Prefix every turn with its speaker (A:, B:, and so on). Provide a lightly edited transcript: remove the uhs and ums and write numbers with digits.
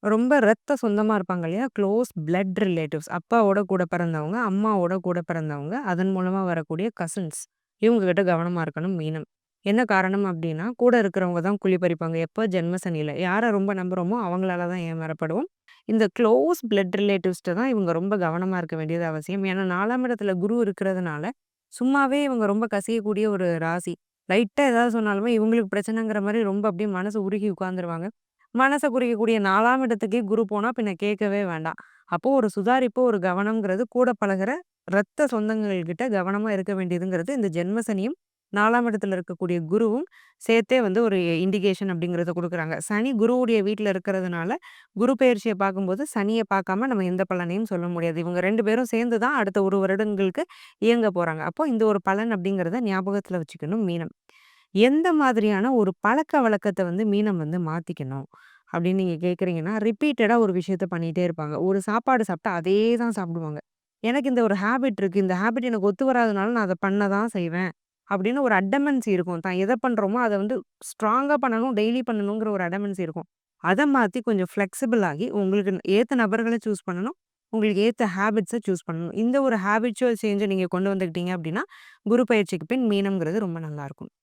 A: ரொம்ப ரத்த சொந்தமா இருப்பாங்க இல்லையா? Close blood relatives. அப்பாவோட கூட பிறந்தவங்க, அம்மாவோட கூட பிறந்தவங்க, அதன் மூலமா வரக்கூடிய கசின்ஸ். இவங்க கிட்ட கவனமா இருக்கணும் மீனம். என்ன காரணம் அப்டின்னா, கூட இருக்கிறவங்க தான் குழி பறிப்பாங்க. எப்ப ஜென்ம சனியில. யார ரொம்ப நம்புறோமோ அவங்களால தான் ஏமாறப்படுவோம். இந்த க்ளோஸ் பிளட் ரிலேட்டிவ்ஸ்ட்ட தான் இவங்க ரொம்ப கவனமா இருக்க வேண்டியது அவசியம். ஏன்னா 4ஆம் இடத்துல குரு இருக்கிறதுனால, சும்மாவே இவங்க ரொம்ப கசியக்கூடிய ஒரு ராசி. லைட்டா ஏதாவது சொன்னாலுமே இவங்களுக்கு பிரச்சனைங்கிற மாரி ரொம்ப அப்டியே மனசு உருகி உட்கார்ந்துருவாங்க. மனச குறிக்கக்கூடிய 4ஆம் இடத்துக்கே குரு போனா பின்ன கேட்கவே வேண்டாம். அப்போ ஒரு சுதாரிப்பு, ஒரு கவனம்ங்கிறது கூட பழகுற ரத்த சொந்தங்கள் கிட்ட கவனமா இருக்க வேண்டியதுங்கிறது இந்த ஜென்ம சனியும், 4ஆம் இடத்துல இருக்கக்கூடிய குருவும் சேர்த்தே வந்து ஒரு இண்டிகேஷன் அப்படிங்கிறத குடுக்குறாங்க. சனி குருவுடைய வீட்ல இருக்கிறதுனால, குரு பெயர்ச்சிய பார்க்கும்போது சனிய பார்க்காம நம்ம எந்த பலனையும் சொல்ல முடியாது. இவங்க 2 பேரும் சேர்ந்து தான் அடுத்த 1 வருடங்களுக்கு இயங்க போறாங்க. அப்போ இந்த ஒரு பலன் அப்படிங்கிறத ஞாபகத்துல வச்சுக்கணும் மீனம். எந்த மாதிரியான ஒரு பழக்கவழக்கத்த வந்து மீனம் வந்து மாத்திக்கணும்? அப்படின்னு நீங்க கேட்கிறீங்கன்னா, ரிப்பீட்டடா ஒரு விஷயத்த பண்ணிட்டே இருப்பாங்க. ஒரு சாப்பாடு சாப்பிட்டா அதே தான் சாப்பிடுவாங்க. எனக்கு இந்த ஒரு ஹேபிட் இருக்கு. இந்த ஹேபிட் எனக்கு ஒத்து வராதனால நான் அத பண்ண தான் செய்வேன். அப்படின்னு ஒரு அடமன்சி இருக்கும். தான் எத பண்றோமோ அத வந்து ஸ்ட்ராங்கா பண்ணணும், டெய்லி பண்ணணுங்கிற ஒரு அடமன்சி இருக்கும். அத மாத்தி கொஞ்சம் ஃப்ளெக்சிபிள் ஆகி உங்களுக்கு ஏத்த நபர்கள சூஸ் பண்ணணும். உங்களுக்கு ஏத்த ஹேபிட்ஸ சூஸ் பண்ணணும். இந்த ஒரு ஹேபிச்சுவல் சேஞ்ச நீங்க கொண்டு வந்துக்கிட்டீங்க அப்படின்னா, குரு பயிற்சிக்கு பின் மீனம்ங்கிறது ரொம்ப நல்லாருக்கும்.